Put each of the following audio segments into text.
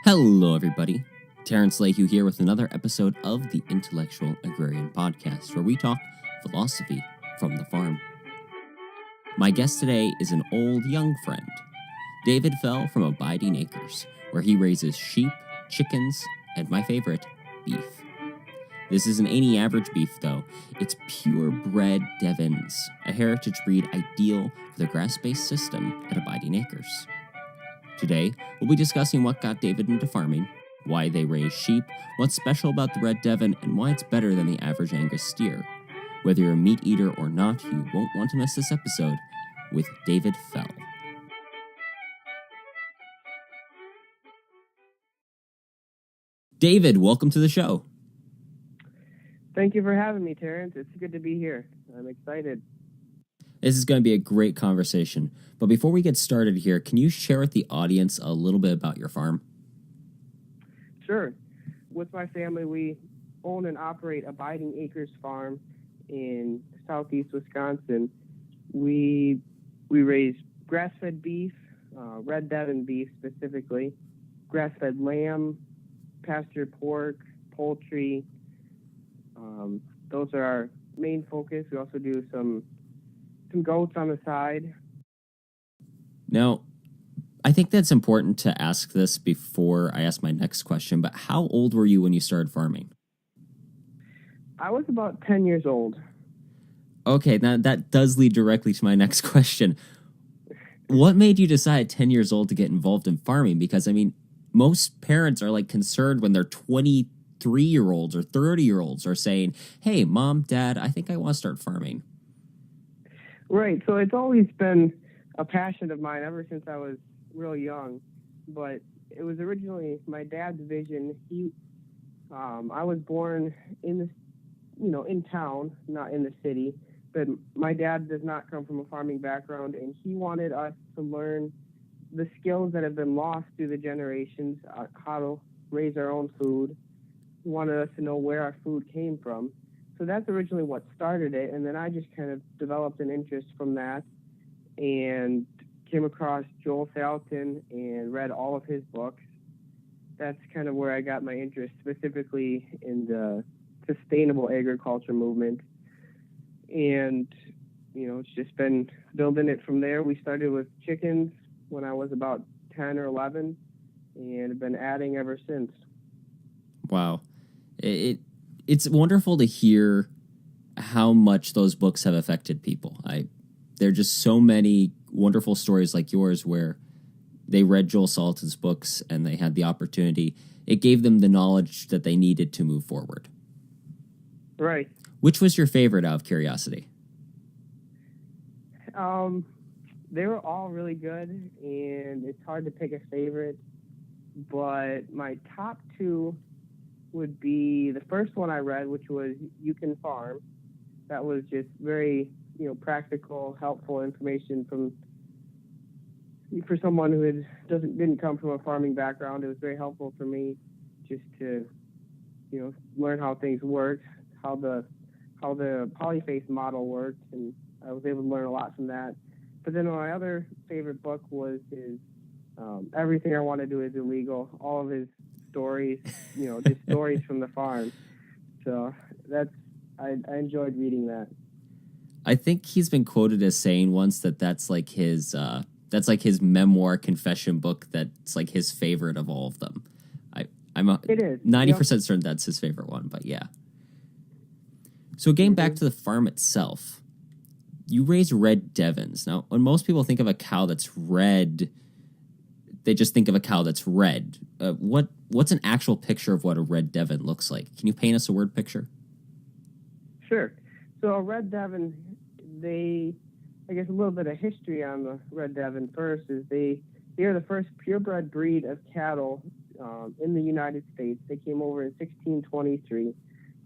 Hello, everybody. Terrence Lakehue here with another episode of the Intellectual Agrarian Podcast, where we talk philosophy from the farm. My guest today is an old young friend, David Fell from Abiding Acres, where he raises sheep, chickens, and my favorite, beef. This isn't any average beef, though. It's pure Red Devons, a heritage breed ideal for the grass-based system at Abiding Acres. Today, we'll be discussing what got David into farming, why they raise sheep, what's special about the Red Devon, and why it's better than the average Angus steer. Whether you're a meat eater or not, you won't want to miss this episode with David Fell. David, welcome to the show. Thank you for having me, Terrence. It's good to be here. I'm excited. This is going to be a great conversation. But before we get started here, can you share with the audience a little bit about your farm? Sure. With my family, we own and operate Abiding Acres Farm in southeast Wisconsin. We raise grass-fed beef, Red Devon beef specifically, grass-fed lamb, pasture pork, poultry. Those are our main focus. We also do some goats on the side. Now, I think that's important to ask this before I ask my next question, but how old were you when you started farming? I was about 10 years old. Okay, now that does lead directly to my next question. What made you decide at 10 years old to get involved in farming? Because, I mean, most parents are concerned when their 23-year-olds or 30-year-olds are saying, hey, Mom, Dad, I think I want to start farming. Right. So it's always been a passion of mine ever since I was real young. But it was originally my dad's vision. I was born in town, not in the city. But my dad does not come from a farming background, and he wanted us to learn the skills that have been lost through the generations, how to raise our own food. He wanted us to know where our food came from. So that's originally what started it, and then I just kind of developed an interest from that and came across Joel Salatin and read all of his books. That's kind of where I got my interest, specifically in the sustainable agriculture movement. And, it's just been building it from there. We started with chickens when I was about 10 or 11 and have been adding ever since. Wow. It's wonderful to hear how much those books have affected people. There are just so many wonderful stories like yours where they read Joel Salatin's books and they had the opportunity. It gave them the knowledge that they needed to move forward. Right. Which was your favorite, out of curiosity? They were all really good, and it's hard to pick a favorite. But my top two would be the first one I read, which was You Can Farm. That was just very, practical, helpful information for someone who didn't come from a farming background. It was very helpful for me just to, learn how things worked, how the polyface model worked, and I was able to learn a lot from that. But then my other favorite book was his Everything I Want to Do Is Illegal. All of his stories, just stories from the farm. So I enjoyed reading that. I think he's been quoted as saying once that's like his memoir confession book. That's like his favorite of all of them. It is 90% certain that's his favorite one, but yeah. So getting back to the farm itself, you raise Red Devons. Now, when most people think of a cow that's red, they just think of a cow that's red. What's an actual picture of what a Red Devon looks like? Can you paint us a word picture? Sure. So a Red Devon, I guess a little bit of history on the Red Devon first is they are the first purebred breed of cattle in the United States. They came over in 1623.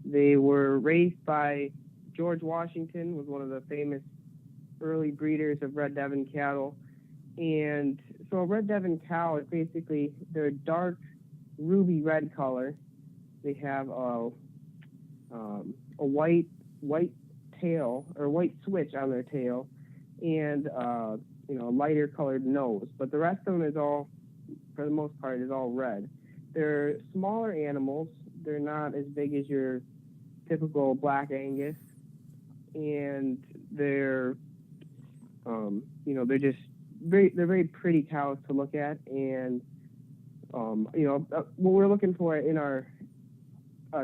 They were raised by George Washington, was one of the famous early breeders of Red Devon cattle. And so a Red Devon cow is basically, they're a dark ruby red color. They have a white tail or white switch on their tail, and a lighter colored nose. But the rest of them is all, for the most part, is all red. They're smaller animals. They're not as big as your typical black Angus, and they're they're just they're very pretty cows to look at. And what we're looking for in our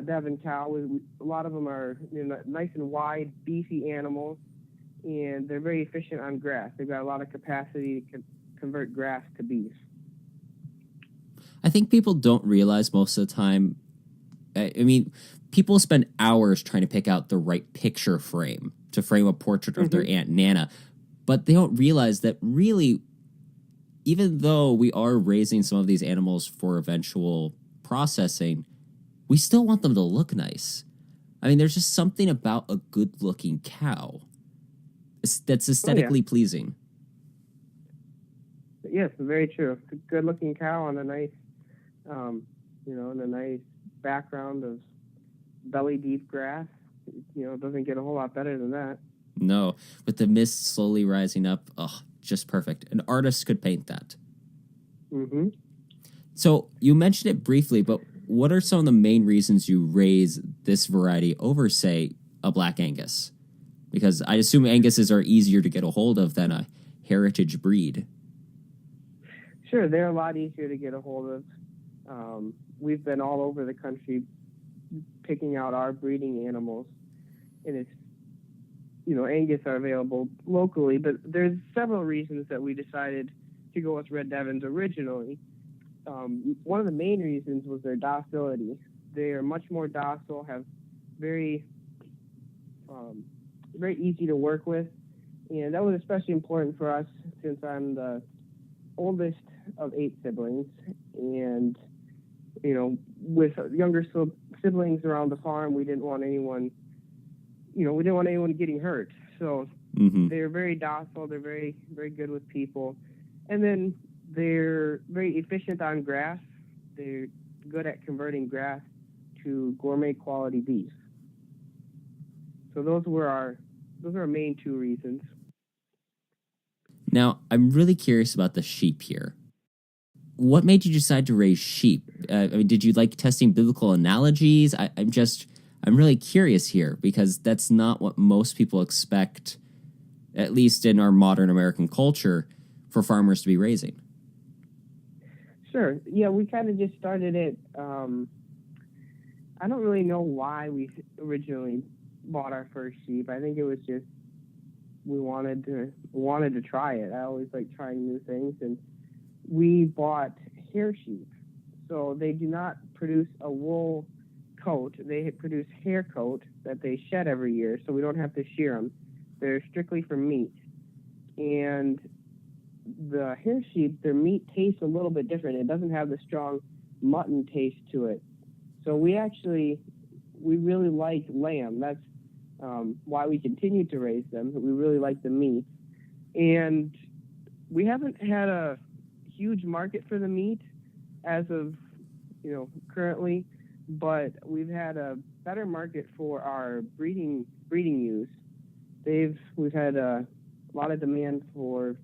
Devon cow is a lot of them are nice and wide, beefy animals, and they're very efficient on grass. They've got a lot of capacity to convert grass to beef. I think people don't realize most of the time. I mean, people spend hours trying to pick out the right picture frame to frame a portrait of their Aunt Nana, but they don't realize that really, even though we are raising some of these animals for eventual processing, we still want them to look nice. I mean, there's just something about a good-looking cow that's aesthetically pleasing. Yes, very true. A good-looking cow on a nice, in a nice background of belly-deep grass. It doesn't get a whole lot better than that. No, with the mist slowly rising up, just perfect. An artist could paint that. Mm-hmm. So you mentioned it briefly, but what are some of the main reasons you raise this variety over, say, a Black Angus? Because I assume Anguses are easier to get a hold of than a heritage breed. Sure, they're a lot easier to get a hold of. We've been all over the country picking out our breeding animals, and it's, Angus are available locally, but there's several reasons that we decided to go with Red Devons originally. One of the main reasons was their docility. They are much more docile, have very easy to work with, and that was especially important for us since I'm the oldest of 8 siblings, and with younger siblings around the farm, we didn't want anyone getting hurt. So they're very docile. They're very, very good with people, and then they're very efficient on grass. They're good at converting grass to gourmet quality beef. So those are our main 2 reasons. Now, I'm really curious about the sheep here. What made you decide to raise sheep? Did you like testing biblical analogies? I'm really curious here because that's not what most people expect, at least in our modern American culture, for farmers to be raising. Sure. Yeah, we kind of just started it. I don't really know why we originally bought our first sheep. I think it was just we wanted to try it. I always like trying new things, and we bought hair sheep. So they do not produce a wool coat. They produce hair coat that they shed every year, so we don't have to shear them. They're strictly for meat. And the hair sheep, their meat tastes a little bit different. It doesn't have the strong mutton taste to it. So we really like lamb. That's why we continue to raise them. We really like the meat. And we haven't had a huge market for the meat as of, currently, but we've had a better market for our breeding ewes. We've had a lot of demand for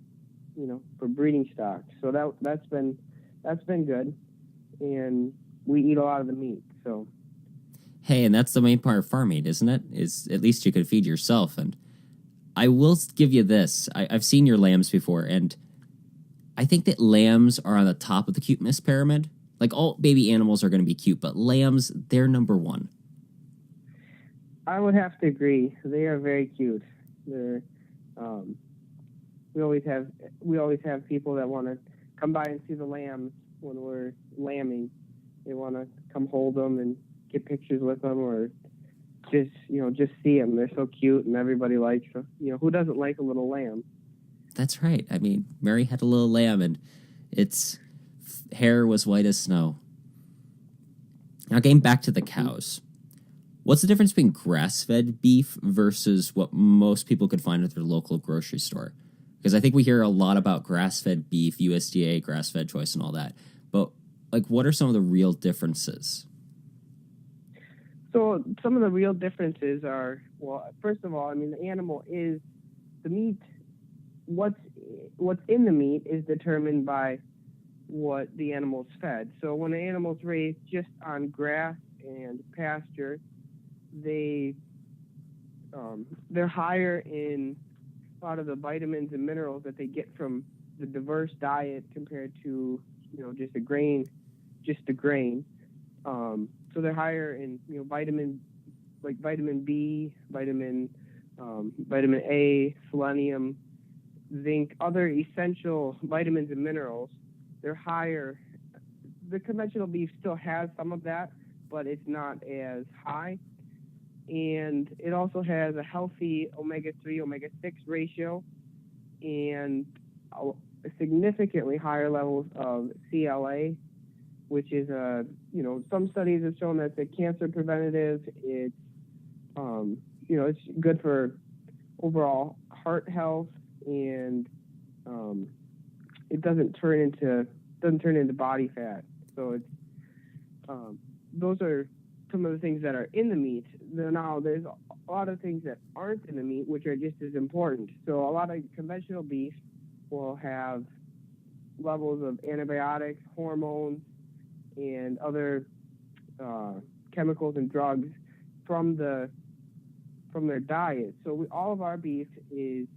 breeding stock. So that's been good, and we eat a lot of the meat. So, hey, and that's the main part of farming, isn't it? Is at least you could feed yourself. And I will give you this: I've seen your lambs before, and I think that lambs are on the top of the cuteness pyramid. Like, all baby animals are going to be cute, but lambs, they're number 1. I would have to agree. They are very cute. They're we always have people that want to come by and see the lambs when we're lambing. They want to come hold them and get pictures with them, or just see them. They're so cute, and everybody likes them. Who doesn't like a little lamb? That's right. I mean, Mary had a little lamb, and its hair was white as snow. Now, getting back to the cows. What's the difference between grass-fed beef versus what most people could find at their local grocery store? Because I think we hear a lot about grass-fed beef, USDA, grass-fed choice, and all that. But, what are some of the real differences? So some of the real differences are, well, first of all, the animal is the meat. What's in the meat is determined by what the animal's fed. So when an animal's raised just on grass and pasture, they're higher in a lot of the vitamins and minerals that they get from the diverse diet compared to just the grain. So they're higher in vitamin B, vitamin A, selenium, zinc, other essential vitamins and minerals. They're higher. The conventional beef still has some of that, but it's not as high. And it also has a healthy omega-3, omega-6 ratio and significantly higher levels of CLA, which is some studies have shown that it's cancer preventative. It's it's good for overall heart health, and it doesn't turn into body fat. So it's those are some of the things that are in the meat. Now there's a lot of things that aren't in the meat, which are just as important. So a lot of conventional beef will have levels of antibiotics, hormones, and other chemicals and drugs from their diet. So all of our beef is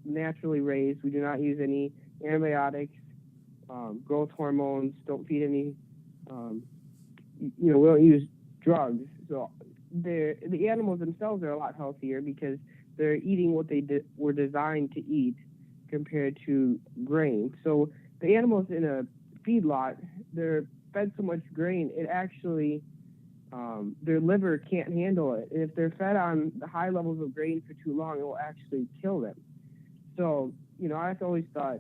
naturally raised. We do not use any antibiotics, growth hormones. Don't feed any. We don't use drugs. So the animals themselves are a lot healthier because they're eating what they were designed to eat compared to grain. So the animals in a feedlot, they're fed so much grain, it actually their liver can't handle it. And if they're fed on the high levels of grain for too long, it will actually kill them. So, I've always thought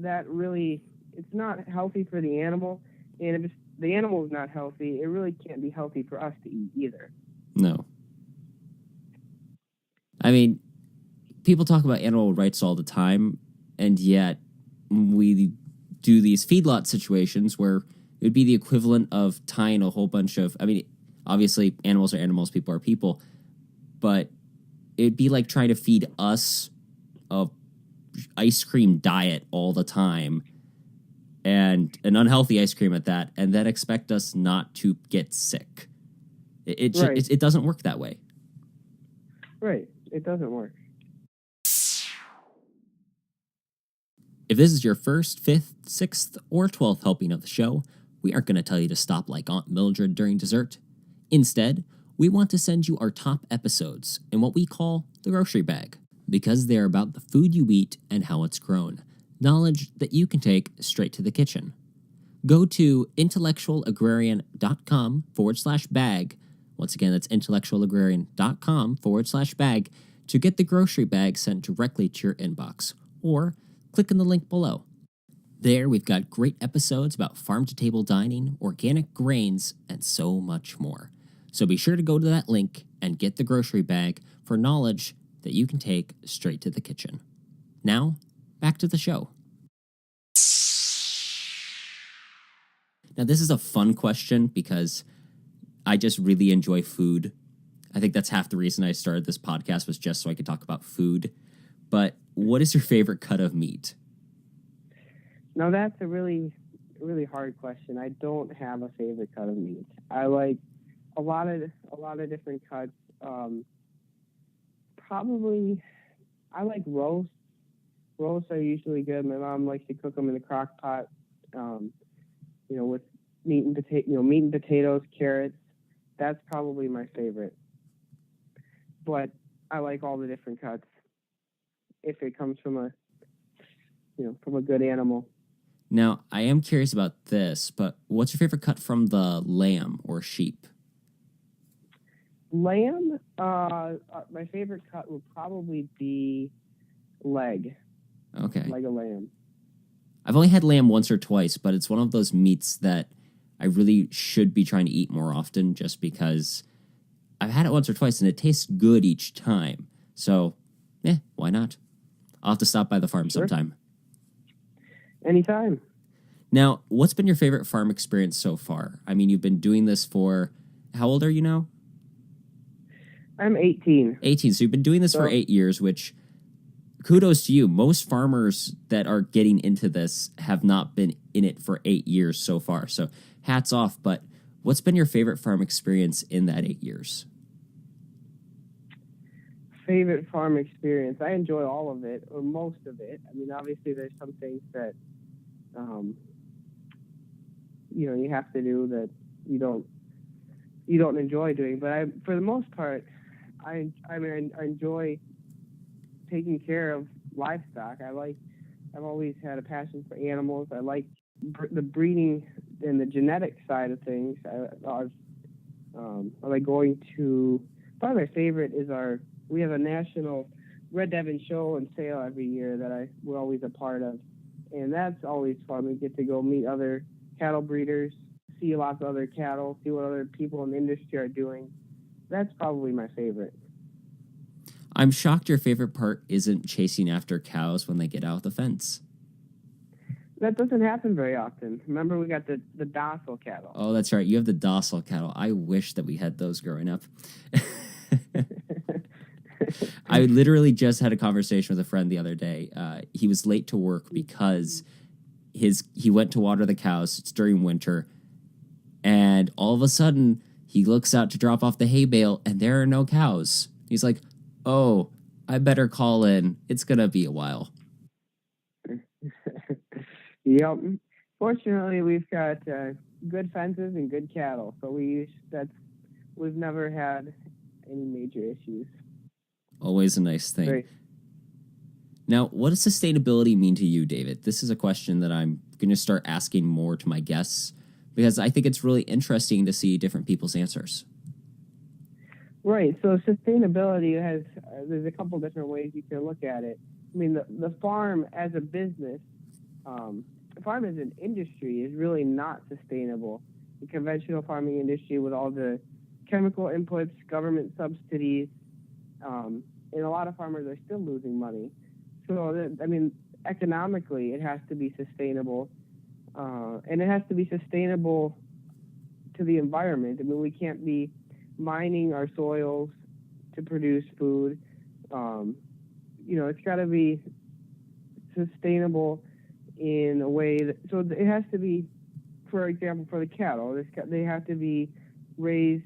that really, it's not healthy for the animal. And if the animal is not healthy, it really can't be healthy for us to eat either. No. I mean, people talk about animal rights all the time, and yet we do these feedlot situations where it would be the equivalent of tying a whole bunch of, obviously animals are animals, people are people, but it'd be like trying to feed us a ice cream diet all the time, and an unhealthy ice cream at that, and then expect us not to get sick. It doesn't work that way. Right. It doesn't work. If this is your first, 5th, 6th, or 12th helping of the show, we aren't going to tell you to stop like Aunt Mildred during dessert. Instead, we want to send you our top episodes in what we call the grocery bag, because they're about the food you eat and how it's grown. Knowledge that you can take straight to the kitchen. Go to intellectualagrarian.com/bag. Once again, that's intellectualagrarian.com/bag to get the grocery bag sent directly to your inbox, or click on the link below. There, we've got great episodes about farm-to-table dining, organic grains, and so much more. So be sure to go to that link and get the grocery bag for knowledge that you can take straight to the kitchen. Now, back to the show. Now, this is a fun question because I just really enjoy food. I think that's half the reason I started this podcast, was just so I could talk about food. But what is your favorite cut of meat? Now, that's a really, really hard question. I don't have a favorite cut of meat. I like a lot of different cuts. Probably, I like roasts. Roasts are usually good. My mom likes to cook them in the crock pot, with meat and potatoes, carrots. That's probably my favorite. But I like all the different cuts if it comes from a good animal. Now, I am curious about this, but what's your favorite cut from the lamb or sheep? Lamb, my favorite cut would probably be leg. Okay. Leg of lamb. I've only had lamb once or twice, but it's one of those meats that I really should be trying to eat more often, just because I've had it once or twice and it tastes good each time. So, why not? I'll have to stop by the farm sometime. Anytime. Now, what's been your favorite farm experience so far? I mean, you've been doing this for, how old are you now? I'm 18. 18, so you've been doing this for 8 years, which kudos to you. Most farmers that are getting into this have not been in it for 8 years so far. So hats off. But what's been your favorite farm experience in that 8 years? Favorite farm experience? I enjoy all of it, or most of it. I mean, obviously there's some things that, you have to do that you don't enjoy doing. But for the most part, I enjoy taking care of livestock. I've always had a passion for animals. I like the breeding and the genetic side of things. I like going to, probably my favorite is we have a national Red Devon show and sale every year that we're always a part of. And that's always fun. We get to go meet other cattle breeders, see lots of other cattle, see what other people in the industry are doing. That's probably my favorite. I'm shocked your favorite part isn't chasing after cows when they get out the fence. That doesn't happen very often. Remember, we got the docile cattle. Oh, that's right. You have the docile cattle. I wish that we had those growing up. I literally just had a conversation with a friend the other day. He was late to work because he went to water the cows. It's during winter. And all of a sudden, he looks out to drop off the hay bale, and there are no cows. He's like, oh, I better call in. It's going to be a while. Yep. Fortunately, we've got good fences and good cattle. So we've never had any major issues. Always a nice thing. Right. Now, what does sustainability mean to you, David? This is a question that I'm going to start asking more to my guests because I think it's really interesting to see different people's answers. Right. So sustainability there's a couple different ways you can look at it. I mean, the farm as a business, the farm as an industry is really not sustainable. The conventional farming industry with all the chemical inputs, government subsidies, and a lot of farmers are still losing money. So, economically, it has to be sustainable. And it has to be sustainable to the environment. I mean, we can't be mining our soils to produce food. It's got to be sustainable in a way so it has to be, for example, for the cattle, they have to be raised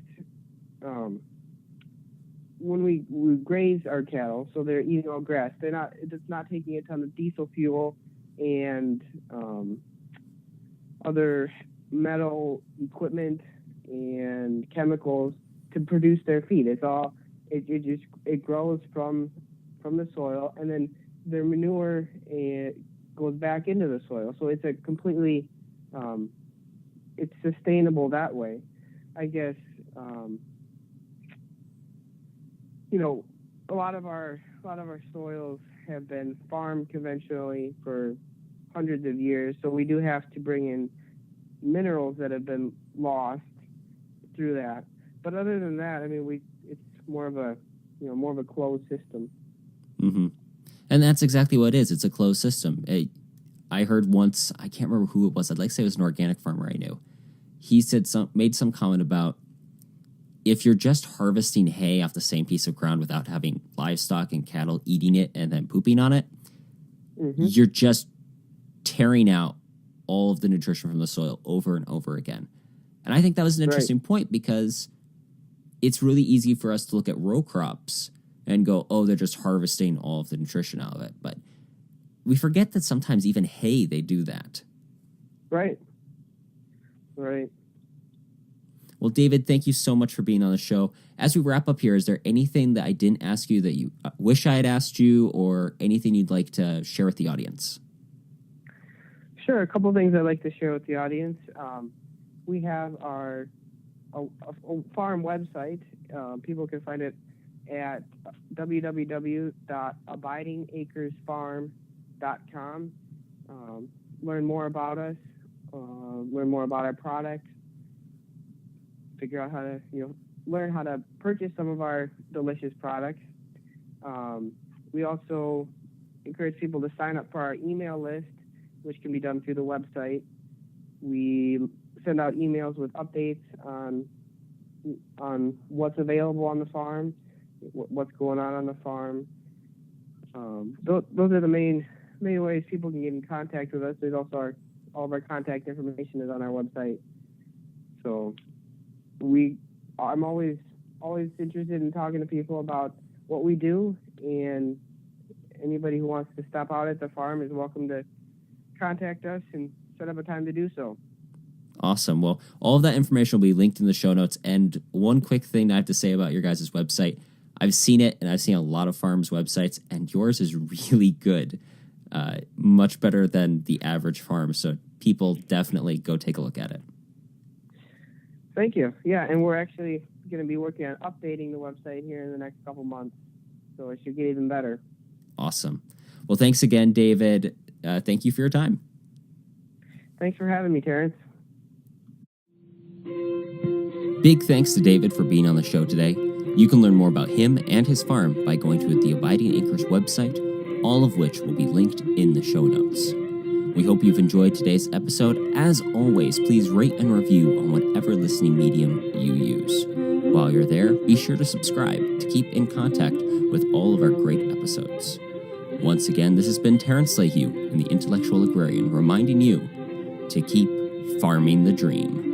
when we graze our cattle, so they're eating all grass. It's not taking a ton of diesel fuel and other metal equipment and chemicals to produce their feed. It grows from the soil, and then their manure goes back into the soil. So it's a completely it's sustainable that way, I guess. A lot of our soils have been farmed conventionally for hundreds of years, so we do have to bring in minerals that have been lost through that. But other than that, I mean, it's more of a closed system. Mm-hmm. And that's exactly what it is. It's a closed system. I heard once, I can't remember who it was. I'd like to say it was an organic farmer I knew. He made some comment about if you're just harvesting hay off the same piece of ground without having livestock and cattle eating it and then pooping on it, mm-hmm. You're just tearing out all of the nutrition from the soil over and over again. And I think that was an interesting point because it's really easy for us to look at row crops and go, oh, they're just harvesting all of the nutrition out of it. But we forget that sometimes even hay, they do that. Right. Well, David, thank you so much for being on the show. As we wrap up here, is there anything that I didn't ask you that you wish I had asked you, or anything you'd like to share with the audience? Sure. A couple of things I'd like to share with the audience. We have our farm website. People can find it at www.abidingacresfarm.com. Learn more about us, learn more about our products, figure out how to, learn how to purchase some of our delicious products. We also encourage people to sign up for our email list, which can be done through the website. We send out emails with updates on what's available on the farm, what's going on the farm. Those are the main ways people can get in contact with us. There's also all of our contact information is on our website. So I'm always interested in talking to people about what we do, and anybody who wants to stop out at the farm is welcome to contact us and set up a time to do so. Awesome. Well, all of that information will be linked in the show notes. And one quick thing I have to say about your guys' website, I've seen it, and I've seen a lot of farms' websites, and yours is really good. Much better than the average farm. So people definitely go take a look at it. Thank you. Yeah, and we're actually going to be working on updating the website here in the next couple months, so it should get even better. Awesome. Well, thanks again, David. Thank you for your time. Thanks for having me, Terrence. Big thanks to David for being on the show today. You can learn more about him and his farm by going to the Abiding Acres website, all of which will be linked in the show notes. We hope you've enjoyed today's episode. As always, please rate and review on whatever listening medium you use. While you're there, be sure to subscribe to keep in contact with all of our great episodes. Once again, this has been Terrence Lehue and the Intellectual Agrarian reminding you to keep farming the dream.